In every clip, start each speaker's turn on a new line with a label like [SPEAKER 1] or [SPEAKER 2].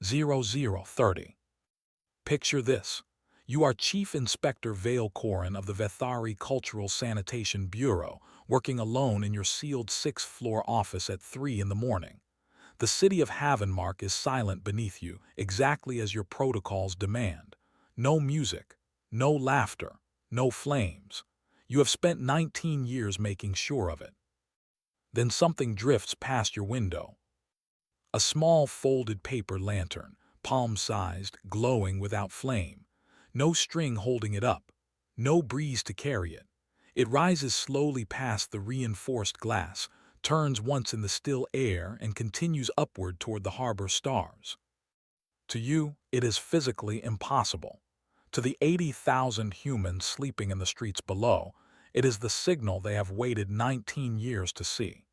[SPEAKER 1] 0030. Picture this. You are Chief Inspector Vale Corin of the Vethari Cultural Sanitation Bureau, working alone in your sealed sixth-floor office at 3 in the morning. The city of Havenmark is silent beneath you, exactly as your protocols demand. No music, no laughter, no flames. You have spent 19 years making sure of it. Then something drifts past your window. A small folded paper lantern, palm-sized, glowing without flame. No string holding it up. No breeze to carry it. It rises slowly past the reinforced glass, turns once in the still air, and continues upward toward the harbor stars. To you, it is physically impossible. To the 80,000 humans sleeping in the streets below, it is the signal they have waited 19 years to see.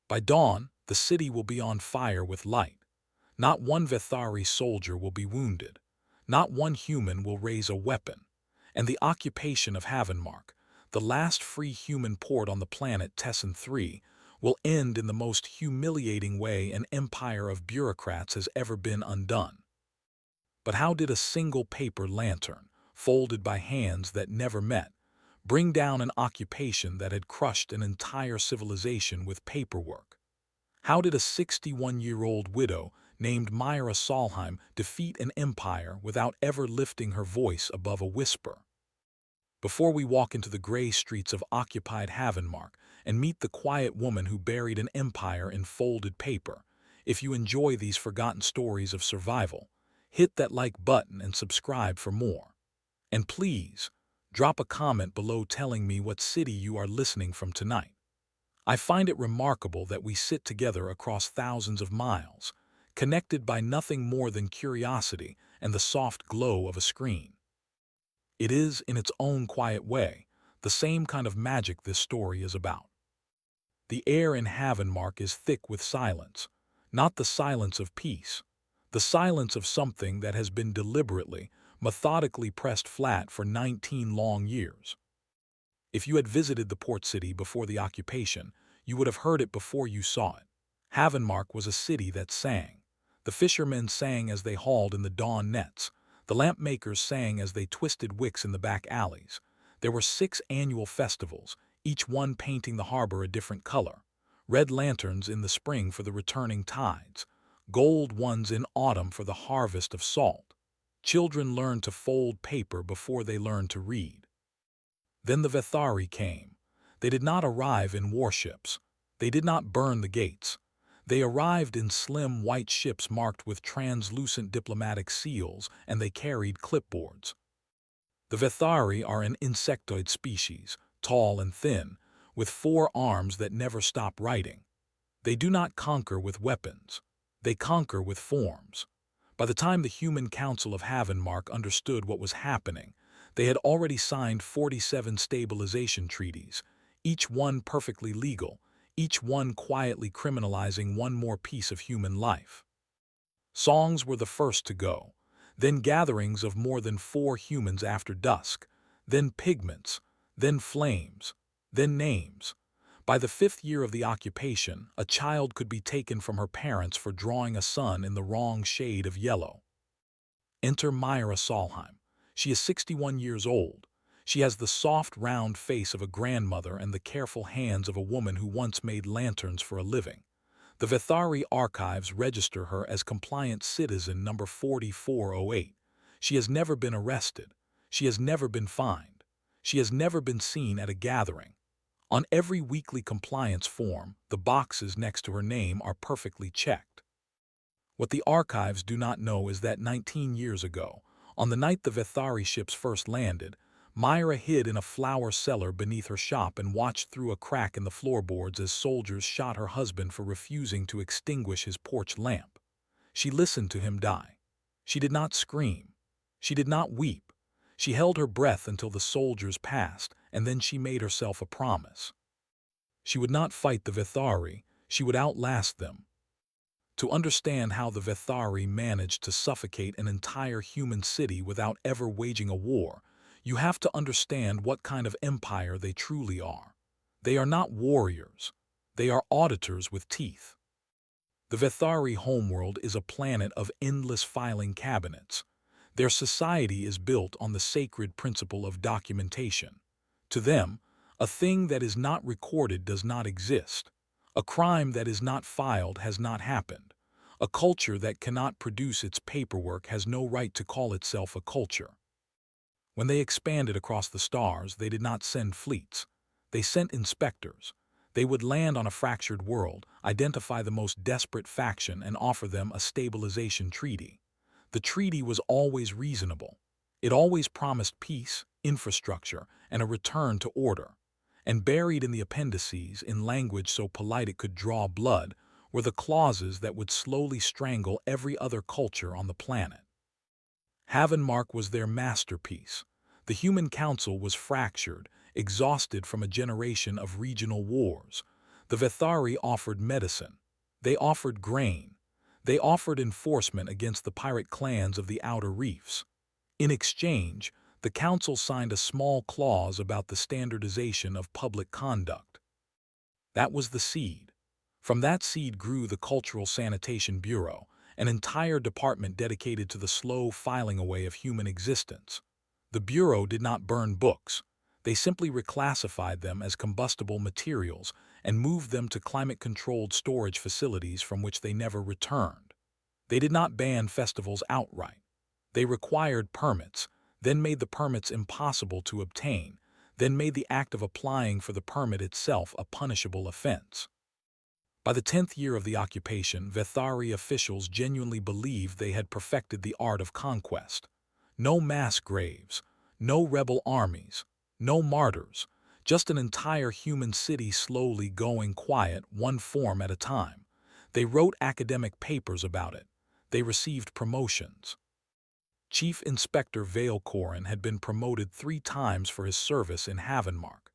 [SPEAKER 1] By dawn, the city will be on fire with light. Not one Vethari soldier will be wounded. Not one human will raise a weapon. And the occupation of Havenmark, the last free human port on the planet Tessin 3, will end in the most humiliating way an empire of bureaucrats has ever been undone. But how did a single paper lantern, folded by hands that never met, bring down an occupation that had crushed an entire civilization with paperwork? How did a 61-year-old widow named Myra Solheim defeat an empire without ever lifting her voice above a whisper? Before we walk into the gray streets of occupied Havenmark and meet the quiet woman who buried an empire in folded paper, if you enjoy these forgotten stories of survival, hit that like button and subscribe for more. And please, drop a comment below telling me what city you are listening from tonight. I find it remarkable that we sit together across thousands of miles, connected by nothing more than curiosity and the soft glow of a screen. It is, in its own quiet way, the same kind of magic this story is about. The air in Havenmark is thick with silence, not the silence of peace, the silence of something that has been deliberately, methodically pressed flat for 19 long years. If you had visited the port city before the occupation, you would have heard it before you saw it. Havenmark was a city that sang. The fishermen sang as they hauled in the dawn nets. The lamp makers sang as they twisted wicks in the back alleys. There were 6 annual festivals, each one painting the harbor a different color. Red lanterns in the spring for the returning tides, gold ones in autumn for the harvest of salt. Children learned to fold paper before they learned to read. Then the Vethari came. They did not arrive in warships. They did not burn the gates. They arrived in slim white ships marked with translucent diplomatic seals, and they carried clipboards. The Vethari are an insectoid species, tall and thin, with 4 arms that never stop writing. They do not conquer with weapons. They conquer with forms. By the time the Human Council of Havenmark understood what was happening, they had already signed 47 stabilization treaties, each one perfectly legal, each one quietly criminalizing one more piece of human life. Songs were the first to go, then gatherings of more than 4 humans after dusk, then pigments, then flames, then names. By the 5th year of the occupation, a child could be taken from her parents for drawing a sun in the wrong shade of yellow. Enter Myra Solheim. She is 61 years old. She has the soft, round face of a grandmother and the careful hands of a woman who once made lanterns for a living. The Vethari archives register her as compliant citizen number 4408. She has never been arrested. She has never been fined. She has never been seen at a gathering. On every weekly compliance form, the boxes next to her name are perfectly checked. What the archives do not know is that 19 years ago, on the night the Vethari ships first landed, Myra hid in a flour cellar beneath her shop and watched through a crack in the floorboards as soldiers shot her husband for refusing to extinguish his porch lamp. She listened to him die. She did not scream. She did not weep. She held her breath until the soldiers passed, and then she made herself a promise. She would not fight the Vethari. She would outlast them. To understand how the Vethari managed to suffocate an entire human city without ever waging a war, you have to understand what kind of empire they truly are. They are not warriors. They are auditors with teeth. The Vethari homeworld is a planet of endless filing cabinets. Their society is built on the sacred principle of documentation. To them, a thing that is not recorded does not exist. A crime that is not filed has not happened. A culture that cannot produce its paperwork has no right to call itself a culture. When they expanded across the stars, they did not send fleets. They sent inspectors. They would land on a fractured world, identify the most desperate faction, and offer them a stabilization treaty. The treaty was always reasonable. It always promised peace, infrastructure, and a return to order. And buried in the appendices, in language so polite it could draw blood, were the clauses that would slowly strangle every other culture on the planet. Havenmark was their masterpiece. The human council was fractured, exhausted from a generation of regional wars. The Vethari offered medicine. They offered grain. They offered enforcement against the pirate clans of the outer reefs. In exchange, the council signed a small clause about the standardization of public conduct. That was the seed. From that seed grew the Cultural Sanitation Bureau, an entire department dedicated to the slow filing away of human existence. The Bureau did not burn books. They simply reclassified them as combustible materials and moved them to climate-controlled storage facilities from which they never returned. They did not ban festivals outright. They required permits, then made the permits impossible to obtain, then made the act of applying for the permit itself a punishable offense. By the 10th year of the occupation, Vethari officials genuinely believed they had perfected the art of conquest. No mass graves, no rebel armies, no martyrs, just an entire human city slowly going quiet, one form at a time. They wrote academic papers about it. They received promotions. Chief Inspector Vale Corin had been promoted 3 times for his service in Havenmark.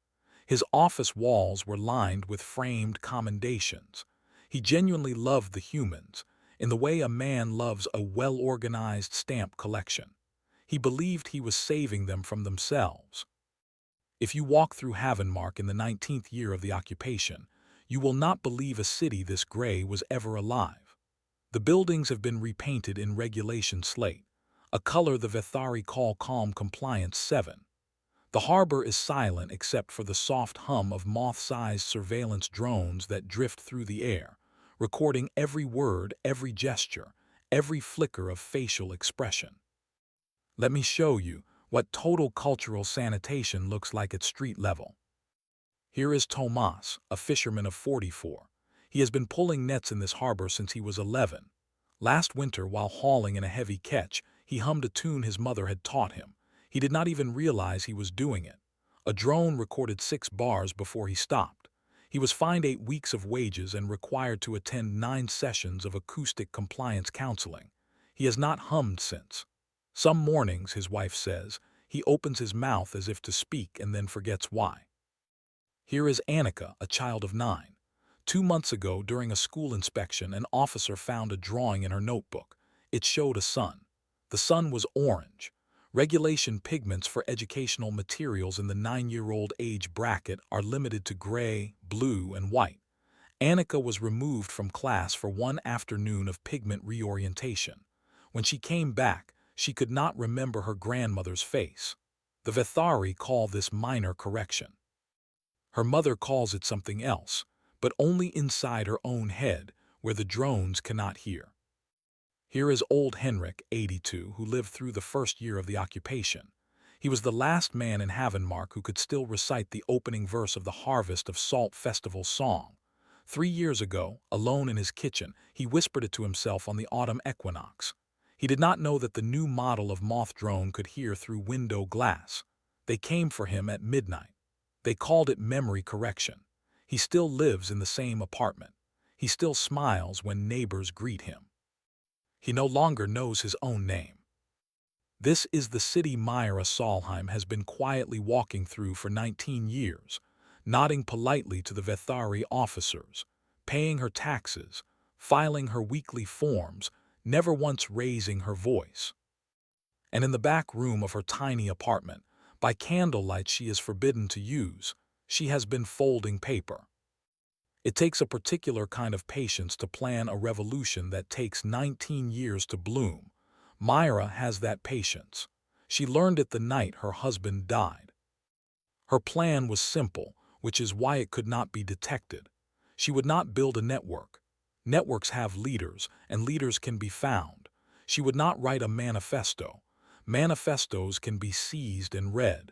[SPEAKER 1] His office walls were lined with framed commendations. He genuinely loved the humans, in the way a man loves a well-organized stamp collection. He believed he was saving them from themselves. If you walk through Havenmark in the 19th year of the occupation, you will not believe a city this gray was ever alive. The buildings have been repainted in regulation slate, a color the Vethari call Calm Compliance 7. The harbor is silent except for the soft hum of moth-sized surveillance drones that drift through the air, recording every word, every gesture, every flicker of facial expression. Let me show you what total cultural sanitation looks like at street level. Here is Tomas, a fisherman of 44. He has been pulling nets in this harbor since he was 11. Last winter, while hauling in a heavy catch, he hummed a tune his mother had taught him. He did not even realize he was doing it. A drone recorded 6 bars before he stopped. He was fined 8 weeks of wages and required to attend 9 sessions of acoustic compliance counseling. He has not hummed since. Some mornings, his wife says, he opens his mouth as if to speak and then forgets why. Here is Annika, a child of 9. 2 months ago, during a school inspection, an officer found a drawing in her notebook. It showed a sun. The sun was orange. Regulation pigments for educational materials in the 9-year-old age bracket are limited to gray, blue, and white. Annika was removed from class for 1 afternoon of pigment reorientation. When she came back, she could not remember her grandmother's face. The Vethari call this minor correction. Her mother calls it something else, but only inside her own head, where the drones cannot hear. Here is old Henrik, 82, who lived through the first year of the occupation. He was the last man in Havenmark who could still recite the opening verse of the Harvest of Salt Festival song. 3 years ago, alone in his kitchen, he whispered it to himself on the autumn equinox. He did not know that the new model of moth drone could hear through window glass. They came for him at midnight. They called it memory correction. He still lives in the same apartment. He still smiles when neighbors greet him. He no longer knows his own name. This is the city Myra Solheim has been quietly walking through for 19 years, nodding politely to the Vethari officers, paying her taxes, filing her weekly forms, never once raising her voice. And in the back room of her tiny apartment, by candlelight she is forbidden to use, she has been folding paper. It takes a particular kind of patience to plan a revolution that takes 19 years to bloom. Myra has that patience. She learned it the night her husband died. Her plan was simple, which is why it could not be detected. She would not build a network. Networks have leaders, and leaders can be found. She would not write a manifesto. Manifestos can be seized and read.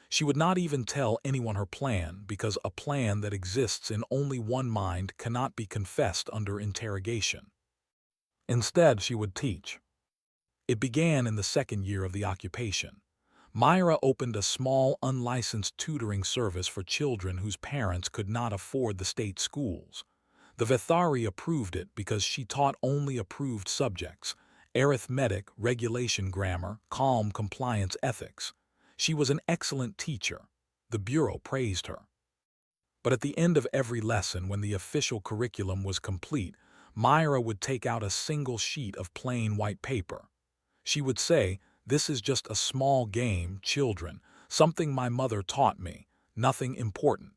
[SPEAKER 1] She would not even tell anyone her plan, because a plan that exists in only one mind cannot be confessed under interrogation. Instead, she would teach. It began in the second year of the occupation. Myra opened a small, unlicensed tutoring service for children whose parents could not afford the state schools. The Vethari approved it because she taught only approved subjects: arithmetic, regulation grammar, calm compliance ethics. She was an excellent teacher. The Bureau praised her. But at the end of every lesson, when the official curriculum was complete, Myra would take out a single sheet of plain white paper. She would say, "This is just a small game, children, something my mother taught me, nothing important."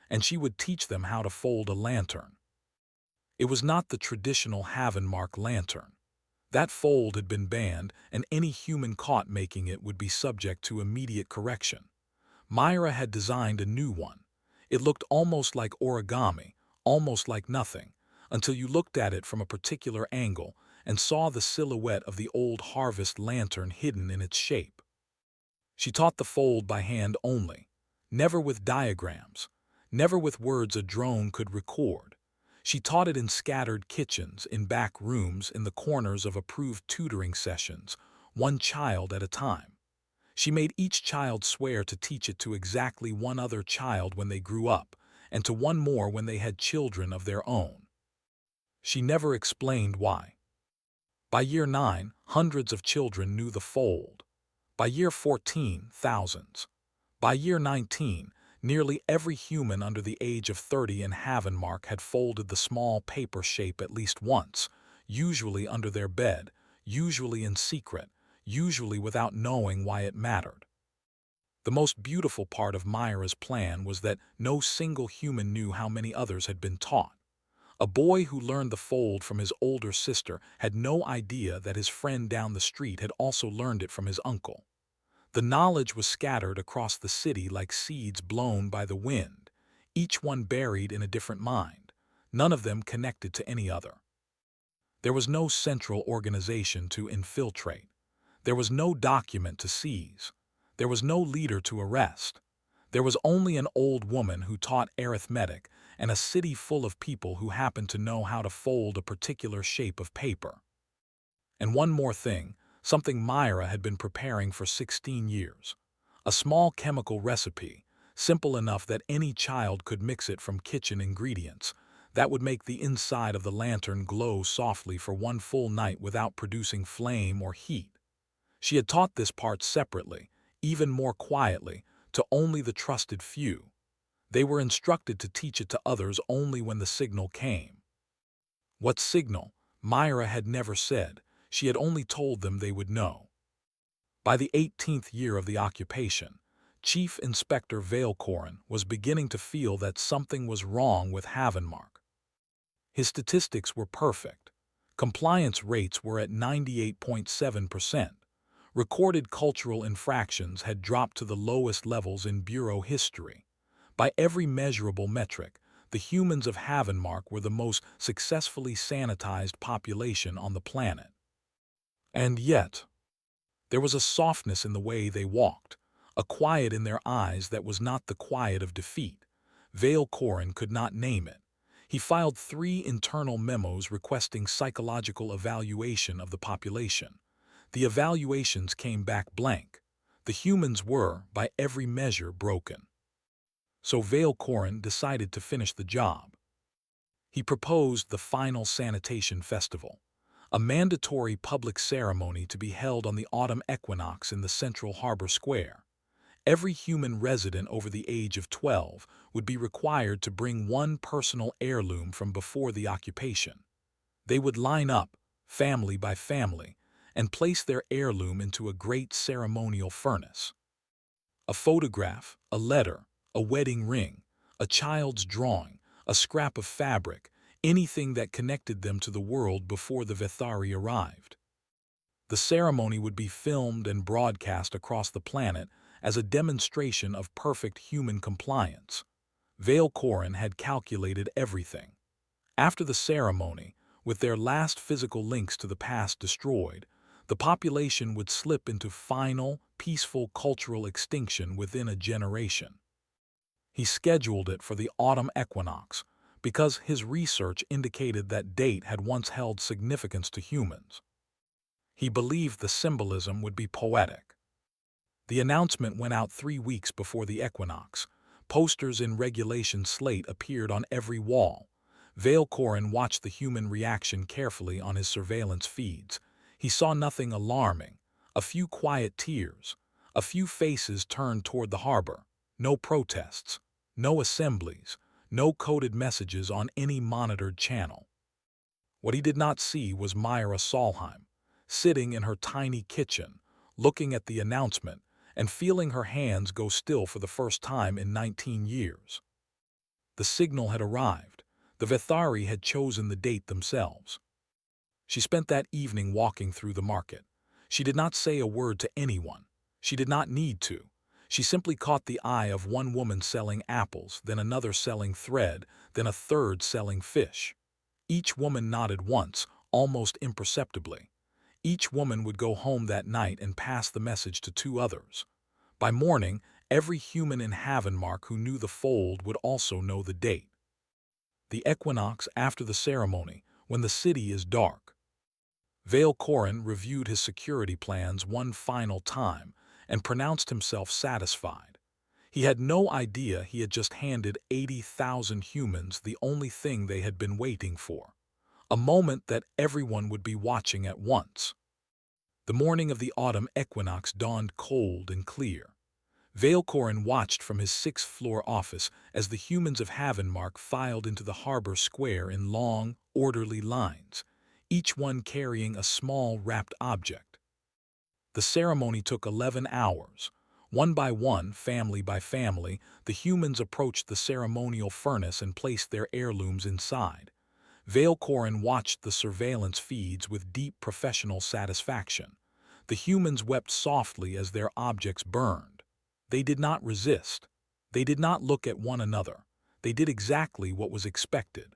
[SPEAKER 1] And she would teach them how to fold a lantern. It was not the traditional Havenmark lantern. That fold had been banned, and any human caught making it would be subject to immediate correction. Myra had designed a new one. It looked almost like origami, almost like nothing, until you looked at it from a particular angle and saw the silhouette of the old harvest lantern hidden in its shape. She taught the fold by hand only, never with diagrams, never with words a drone could record. She taught it in scattered kitchens, in back rooms, in the corners of approved tutoring sessions, one child at a time. She made each child swear to teach it to exactly one other child when they grew up, and to one more when they had children of their own. She never explained why. By year 9, hundreds of children knew the fold. By year 14, thousands. By year 19, nearly every human under the age of 30 in Havenmark had folded the small paper shape at least once, usually under their bed, usually in secret, usually without knowing why it mattered. The most beautiful part of Myra's plan was that no single human knew how many others had been taught. A boy who learned the fold from his older sister had no idea that his friend down the street had also learned it from his uncle. The knowledge was scattered across the city like seeds blown by the wind, each one buried in a different mind, none of them connected to any other. There was no central organization to infiltrate. There was no document to seize. There was no leader to arrest. There was only an old woman who taught arithmetic and a city full of people who happened to know how to fold a particular shape of paper. And one more thing, something Myra had been preparing for 16 years. A small chemical recipe, simple enough that any child could mix it from kitchen ingredients, that would make the inside of the lantern glow softly for one full night without producing flame or heat. She had taught this part separately, even more quietly, to only the trusted few. They were instructed to teach it to others only when the signal came. What signal? Myra had never said. She had only told them they would know. By the 18th year of the occupation, Chief Inspector Veilcoren was beginning to feel that something was wrong with Havenmark. His statistics were perfect. Compliance rates were at 98.7%. Recorded cultural infractions had dropped to the lowest levels in Bureau history. By every measurable metric, the humans of Havenmark were the most successfully sanitized population on the planet. And yet, there was a softness in the way they walked, a quiet in their eyes that was not the quiet of defeat. Veilcoren could not name it. He filed 3 internal memos requesting psychological evaluation of the population. The evaluations came back blank. The humans were, by every measure, broken. So Veilcoren decided to finish the job. He proposed the final sanitation festival, a mandatory public ceremony to be held on the autumn equinox in the central harbor square. Every human resident over the age of 12 would be required to bring one personal heirloom from before the occupation. They would line up, family by family, and place their heirloom into a great ceremonial furnace. A photograph, a letter, a wedding ring, a child's drawing, a scrap of fabric, anything that connected them to the world before the Vethari arrived. The ceremony would be filmed and broadcast across the planet as a demonstration of perfect human compliance. Vale Corin had calculated everything. After the ceremony, with their last physical links to the past destroyed, the population would slip into final, peaceful cultural extinction within a generation. He scheduled it for the autumn equinox because his research indicated that date had once held significance to humans. He believed the symbolism would be poetic. The announcement went out 3 weeks before the equinox. Posters in regulation slate appeared on every wall. Vale Corin watched the human reaction carefully on his surveillance feeds. He saw nothing alarming. A few quiet tears. A few faces turned toward the harbor. No protests. No assemblies. No coded messages on any monitored channel. What he did not see was Myra Solheim, sitting in her tiny kitchen, looking at the announcement and feeling her hands go still for the first time in 19 years. The signal had arrived. The Vethari had chosen the date themselves. She spent that evening walking through the market. She did not say a word to anyone. She did not need to. She simply caught the eye of one woman selling apples, then another selling thread, then a third selling fish. Each woman nodded once, almost imperceptibly. Each woman would go home that night and pass the message to 2 others. By morning, every human in Havenmark who knew the fold would also know the date. The equinox after the ceremony, when the city is dark. Vale Corin reviewed his security plans one final time and pronounced himself satisfied. He had no idea he had just handed 80,000 humans the only thing they had been waiting for. A moment that everyone would be watching at once. The morning of the autumn equinox dawned cold and clear. Vale Corin watched from his 6th-floor office as the humans of Havenmark filed into the harbor square in long, orderly lines, each one carrying a small wrapped object. The ceremony took 11 hours. One by one, family by family, the humans approached the ceremonial furnace and placed their heirlooms inside. Vale Corin watched the surveillance feeds with deep professional satisfaction. The humans wept softly as their objects burned. They did not resist. They did not look at one another. They did exactly what was expected.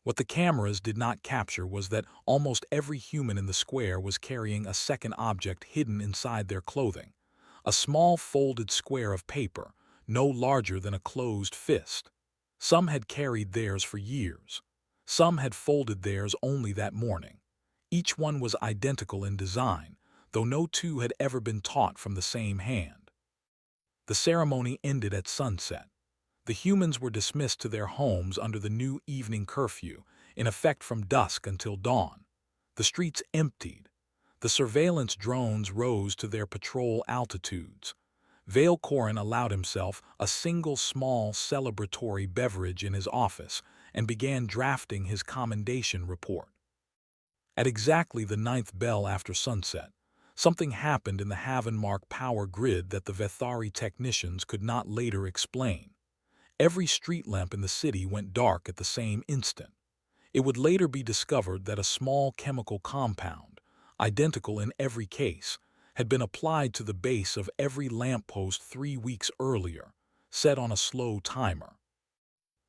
[SPEAKER 1] What the cameras did not capture was that almost every human in the square was carrying a second object hidden inside their clothing. A small folded square of paper, no larger than a closed fist. Some had carried theirs for years. Some had folded theirs only that morning. Each one was identical in design, though no 2 had ever been taught from the same hand. The ceremony ended at sunset. The humans were dismissed to their homes under the new evening curfew, in effect from dusk until dawn. The streets emptied. The surveillance drones rose to their patrol altitudes. Vale Corin allowed himself a single small celebratory beverage in his office and began drafting his commendation report. At exactly the 9th bell after sunset, something happened in the Havenmark power grid that the Vethari technicians could not later explain. Every street lamp in the city went dark at the same instant. It would later be discovered that a small chemical compound, identical in every case, had been applied to the base of every lamppost 3 weeks earlier, set on a slow timer.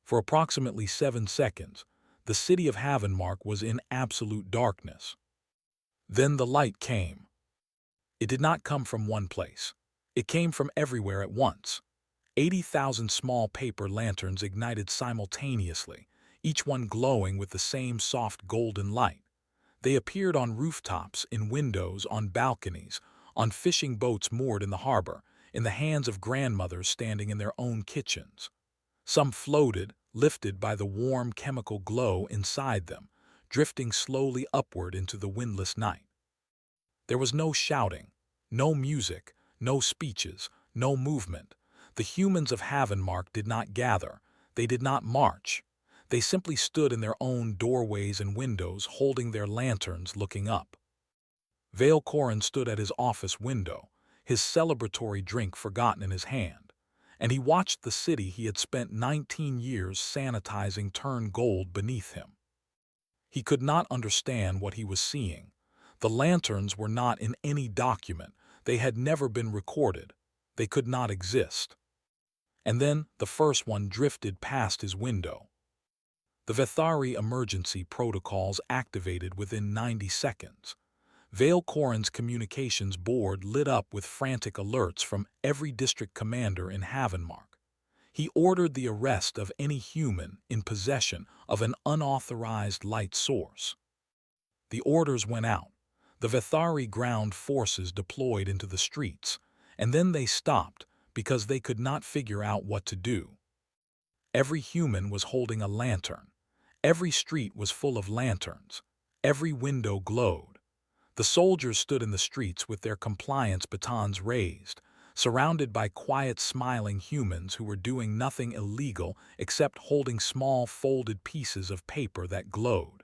[SPEAKER 1] For approximately 7 seconds, the city of Havenmark was in absolute darkness. Then the light came. It did not come from one place. It came from everywhere at once. 80,000 small paper lanterns ignited simultaneously, each one glowing with the same soft golden light. They appeared on rooftops, in windows, on balconies, on fishing boats moored in the harbor, in the hands of grandmothers standing in their own kitchens. Some floated, lifted by the warm chemical glow inside them, drifting slowly upward into the windless night. There was no shouting, no music, no speeches, no movement. The humans of Havenmark did not gather. They did not march. They simply stood in their own doorways and windows, holding their lanterns, looking up. Vale Corin stood at his office window, his celebratory drink forgotten in his hand. and he watched the city he had spent 19 years sanitizing turn gold beneath him. He could not understand what he was seeing. The lanterns were not in any document. They had never been recorded. They could not exist. And then the first one drifted past his window. The Vethari emergency protocols activated within 90 seconds. Vale Corin's communications board lit up with frantic alerts from every district commander in Havenmark. He ordered the arrest of any human in possession of an unauthorized light source. The orders went out. The Vethari ground forces deployed into the streets, and then they stopped because they could not figure out what to do. Every human was holding a lantern. Every street was full of lanterns. Every window glowed. The soldiers stood in the streets with their compliance batons raised, surrounded by quiet, smiling humans who were doing nothing illegal except holding small, folded pieces of paper that glowed.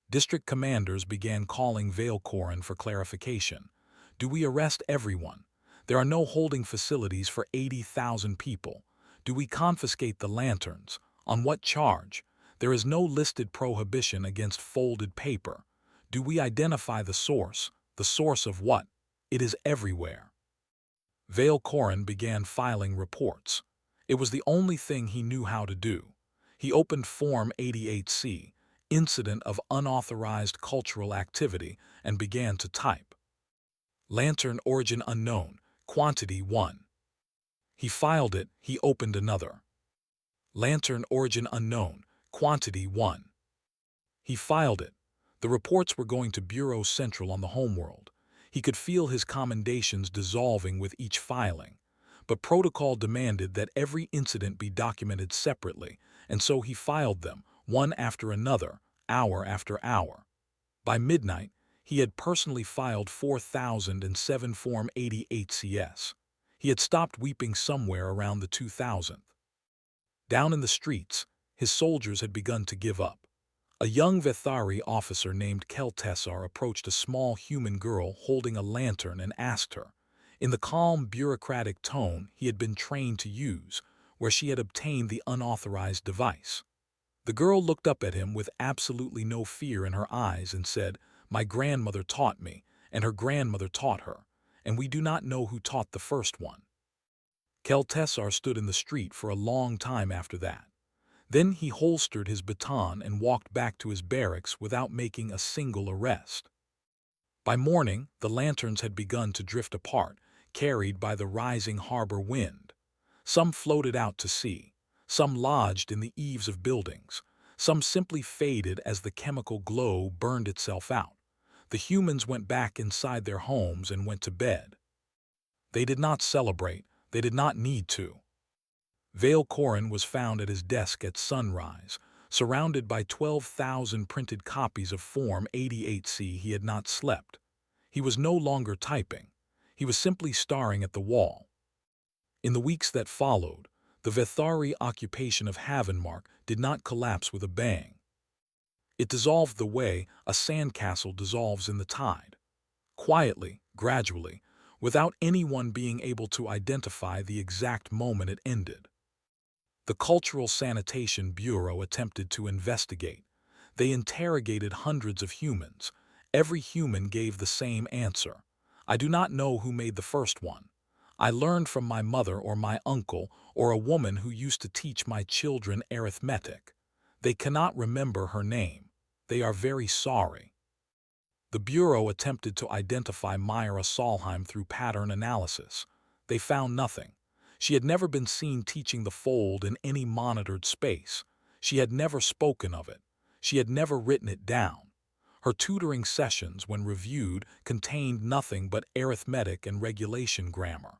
[SPEAKER 1] District commanders began calling Vale Corin for clarification. Do we arrest everyone? There are no holding facilities for 80,000 people. Do we confiscate the lanterns? On what charge? There is no listed prohibition against folded paper. Do we identify the source? The source of what? It is everywhere. Vale Corin began filing reports. It was the only thing he knew how to do. He opened Form 88C, Incident of Unauthorized Cultural Activity, and began to type. Lantern origin unknown, quantity 1. He filed it, he opened another. Lantern origin unknown, quantity 1. He filed it. The reports were going to Bureau Central on the homeworld. He could feel his commendations dissolving with each filing. But protocol demanded that every incident be documented separately, and so he filed them, one after another, hour after hour. By midnight, he had personally filed 4,007 Form 88 CS. He had stopped weeping somewhere around the 2000th. Down in the streets, his soldiers had begun to give up. A young Vethari officer named Keltesar approached a small human girl holding a lantern and asked her, in the calm, bureaucratic tone he had been trained to use, where she had obtained the unauthorized device. The girl looked up at him with absolutely no fear in her eyes and said, "My grandmother taught me, and her grandmother taught her, and we do not know who taught the first one." Keltesar stood in the street for a long time after that. Then he holstered his baton and walked back to his barracks without making a single arrest. By morning, the lanterns had begun to drift apart, carried by the rising harbor wind. Some floated out to sea. Some lodged in the eaves of buildings. Some simply faded as the chemical glow burned itself out. The humans went back inside their homes and went to bed. They did not celebrate. They did not need to. Vale Corin was found at his desk at sunrise, surrounded by 12,000 printed copies of Form 88C. He had not slept. He was no longer typing. He was simply staring at the wall. In the weeks that followed, the Vethari occupation of Havenmark did not collapse with a bang. It dissolved the way a sandcastle dissolves in the tide. Quietly, gradually, without anyone being able to identify the exact moment it ended. The Cultural Sanitation Bureau attempted to investigate. They interrogated hundreds of humans. Every human gave the same answer. I do not know who made the first one. I learned from my mother or my uncle or a woman who used to teach my children arithmetic. They cannot remember her name. They are very sorry. The Bureau attempted to identify Myra Solheim through pattern analysis. They found nothing. She had never been seen teaching the fold in any monitored space. She had never spoken of it. She had never written it down. Her tutoring sessions, when reviewed, contained nothing but arithmetic and regulation grammar.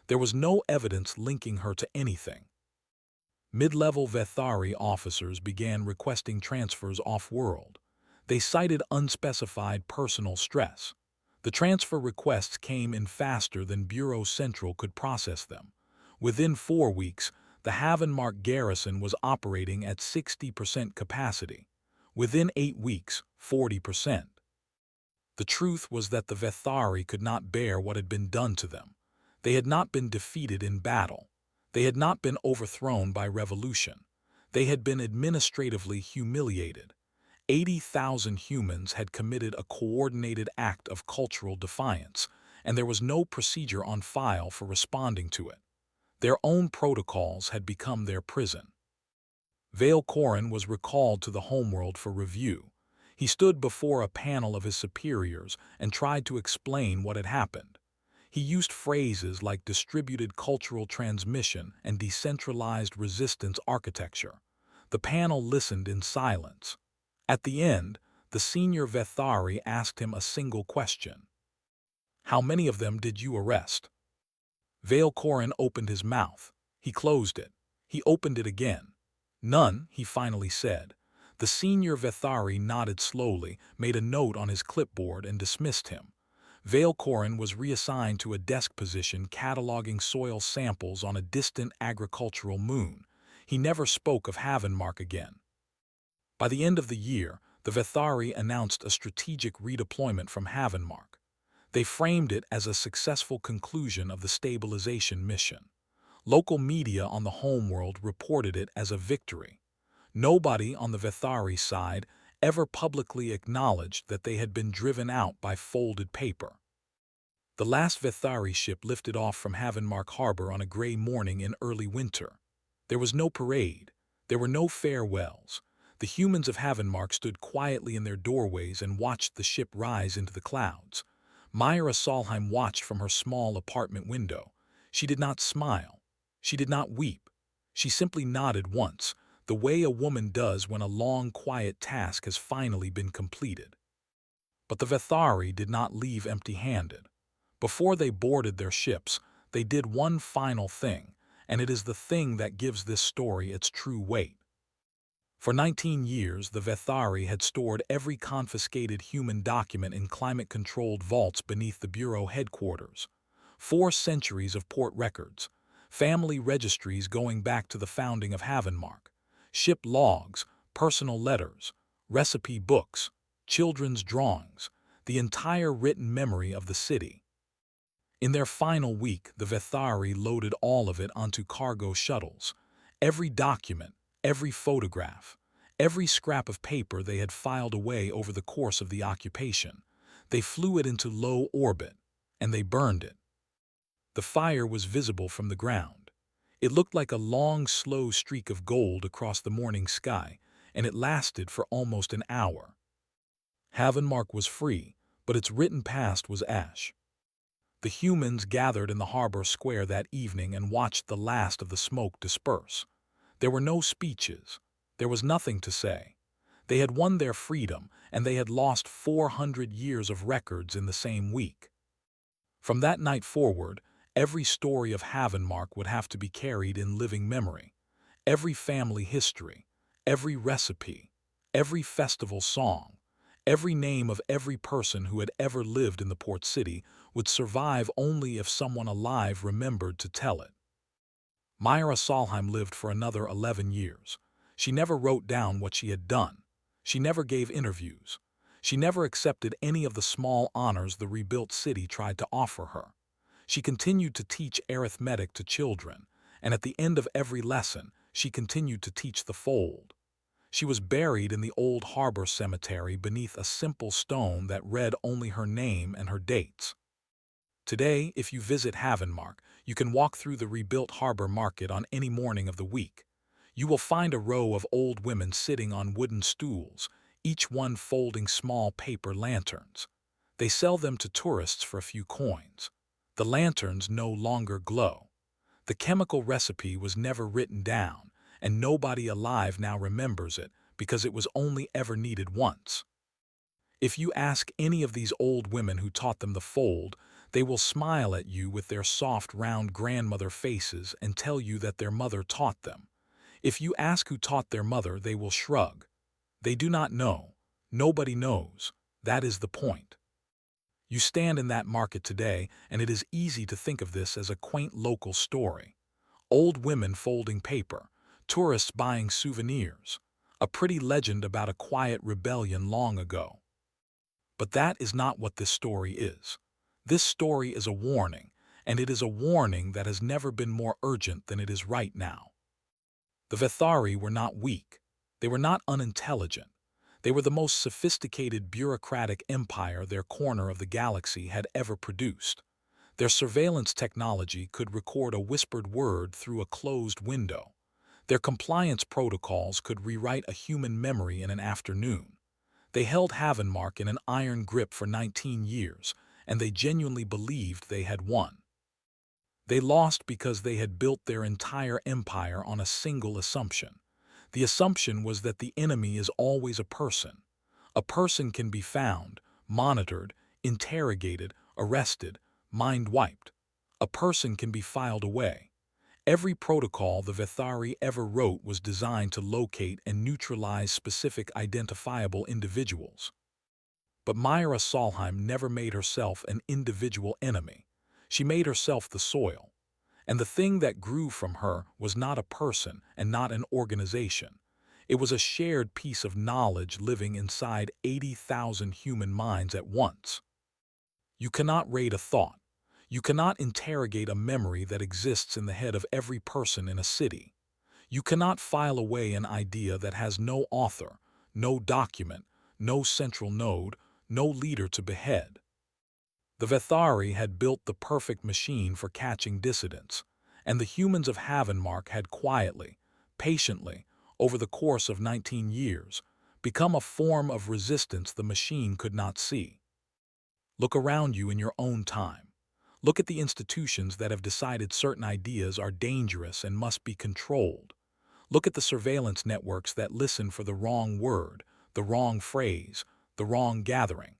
[SPEAKER 1] There was no evidence linking her to anything. Mid-level Vethari officers began requesting transfers off-world. They cited unspecified personal stress. The transfer requests came in faster than Bureau Central could process them. Within 4 weeks, the Havenmark garrison was operating at 60% capacity. Within 8 weeks, 40%. The truth was that the Vethari could not bear what had been done to them. They had not been defeated in battle. They had not been overthrown by revolution. They had been administratively humiliated. 80,000 humans had committed a coordinated act of cultural defiance, and there was no procedure on file for responding to it. Their own protocols had become their prison. Vale Corin was recalled to the homeworld for review. He stood before a panel of his superiors and tried to explain what had happened. He used phrases like distributed cultural transmission and decentralized resistance architecture. The panel listened in silence. At the end, the senior Vethari asked him a single question. "How many of them did you arrest?" Vale Corin opened his mouth. He closed it. He opened it again. "None," he finally said. The senior Vethari nodded slowly, made a note on his clipboard, and dismissed him. Vale Corin was reassigned to a desk position cataloging soil samples on a distant agricultural moon. He never spoke of Havenmark again. By the end of the year, the Vethari announced a strategic redeployment from Havenmark. They framed it as a successful conclusion of the stabilization mission. Local media on the homeworld reported it as a victory. Nobody on the Vethari side ever publicly acknowledged that they had been driven out by folded paper. The last Vethari ship lifted off from Havenmark Harbor on a gray morning in early winter. There was no parade. There were no farewells. The humans of Havenmark stood quietly in their doorways and watched the ship rise into the clouds. Myra Solheim watched from her small apartment window. She did not smile. She did not weep. She simply nodded once, the way a woman does when a long, quiet task has finally been completed. But the Vethari did not leave empty-handed. Before they boarded their ships, they did one final thing, and it is the thing that gives this story its true weight. For 19 years, the Vethari had stored every confiscated human document in climate-controlled vaults beneath the Bureau headquarters. 4 centuries of port records, family registries going back to the founding of Havenmark, ship logs, personal letters, recipe books, children's drawings, the entire written memory of the city. In their final week, the Vethari loaded all of it onto cargo shuttles. Every document, every photograph, every scrap of paper they had filed away over the course of the occupation. They flew it into low orbit, and they burned it. The fire was visible from the ground. It looked like a long, slow streak of gold across the morning sky, and it lasted for almost an hour. Havenmark was free, but its written past was ash. The humans gathered in the harbor square that evening and watched the last of the smoke disperse. There were no speeches. There was nothing to say. They had won their freedom, and they had lost 400 years of records in the same week. From that night forward, every story of Havenmark would have to be carried in living memory. Every family history, every recipe, every festival song, every name of every person who had ever lived in the port city would survive only if someone alive remembered to tell it. Myra Solheim lived for another 11 years. She never wrote down what she had done. She never gave interviews. She never accepted any of the small honors the rebuilt city tried to offer her. She continued to teach arithmetic to children, and at the end of every lesson, she continued to teach the fold. She was buried in the old harbor cemetery beneath a simple stone that read only her name and her dates. Today, if you visit Havenmark, you can walk through the rebuilt harbor market on any morning of the week. You will find a row of old women sitting on wooden stools, each one folding small paper lanterns. They sell them to tourists for a few coins. The lanterns no longer glow. The chemical recipe was never written down, and nobody alive now remembers it because it was only ever needed once. If you ask any of these old women who taught them the fold, they will smile at you with their soft, round grandmother faces and tell you that their mother taught them. If you ask who taught their mother, they will shrug. They do not know. Nobody knows. That is the point. You stand in that market today, and it is easy to think of this as a quaint local story. Old women folding paper, tourists buying souvenirs, a pretty legend about a quiet rebellion long ago. But that is not what this story is. This story is a warning, and it is a warning that has never been more urgent than it is right now. The Vethari were not weak. They were not unintelligent. They were the most sophisticated bureaucratic empire their corner of the galaxy had ever produced. Their surveillance technology could record a whispered word through a closed window. Their compliance protocols could rewrite a human memory in an afternoon. They held Havenmark in an iron grip for 19 years, and they genuinely believed they had won. They lost because they had built their entire empire on a single assumption. The assumption was that the enemy is always a person. A person can be found, monitored, interrogated, arrested, mind wiped. A person can be filed away. Every protocol the Vethari ever wrote was designed to locate and neutralize specific identifiable individuals. But Myra Solheim never made herself an individual enemy. She made herself the soil. And the thing that grew from her was not a person and not an organization. It was a shared piece of knowledge living inside 80,000 human minds at once. You cannot raid a thought. You cannot interrogate a memory that exists in the head of every person in a city. You cannot file away an idea that has no author, no document, no central node, no leader to behead. The Vethari had built the perfect machine for catching dissidents, and the humans of Havenmark had quietly, patiently, over the course of 19 years, become a form of resistance the machine could not see. Look around you in your own time. Look at the institutions that have decided certain ideas are dangerous and must be controlled. Look at the surveillance networks that listen for the wrong word, the wrong phrase, the wrong gathering.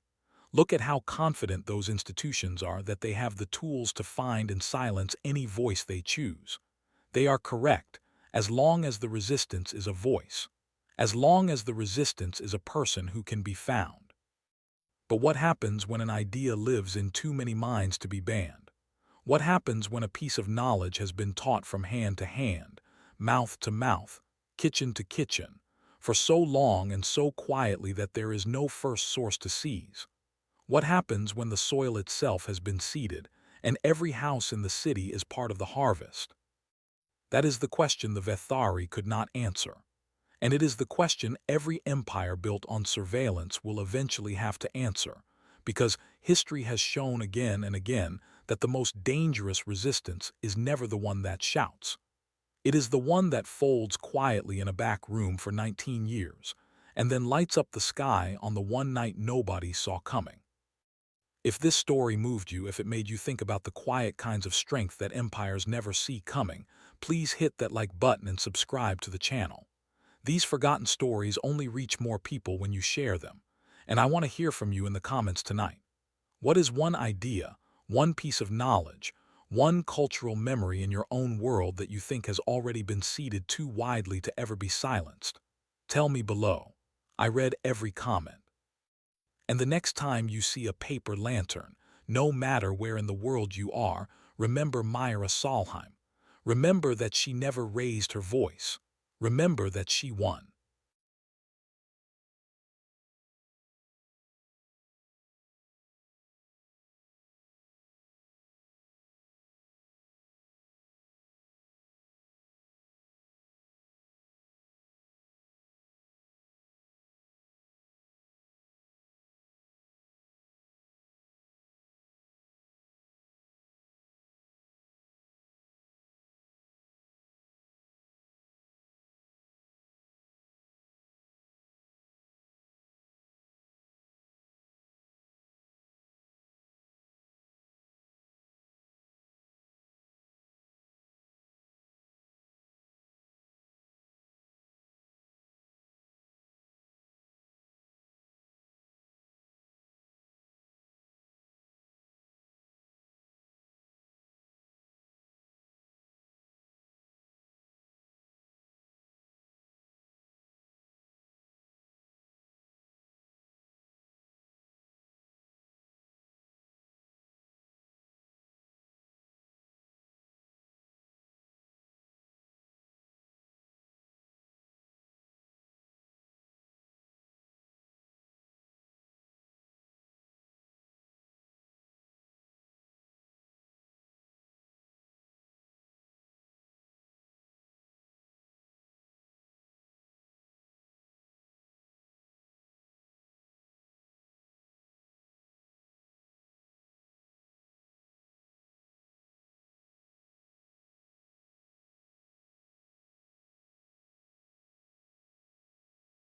[SPEAKER 1] Look at how confident those institutions are that they have the tools to find and silence any voice they choose. They are correct, as long as the resistance is a voice, as long as the resistance is a person who can be found. But what happens when an idea lives in too many minds to be banned? What happens when a piece of knowledge has been taught from hand to hand, mouth to mouth, kitchen to kitchen, for so long and so quietly that there is no first source to seize? What happens when the soil itself has been seeded, and every house in the city is part of the harvest? That is the question the Vethari could not answer. And it is the question every empire built on surveillance will eventually have to answer, because history has shown again and again that the most dangerous resistance is never the one that shouts. It is the one that folds quietly in a back room for 19 years, and then lights up the sky on the one night nobody saw coming. If this story moved you, if it made you think about the quiet kinds of strength that empires never see coming, please hit that like button and subscribe to the channel. These forgotten stories only reach more people when you share them, and I want to hear from you in the comments tonight. What is one idea, one piece of knowledge, one cultural memory in your own world that you think has already been seeded too widely to ever be silenced? Tell me below. I read every comment. And the next time you see a paper lantern, no matter where in the world you are, remember Myra Solheim. Remember that she never raised her voice. Remember that she won.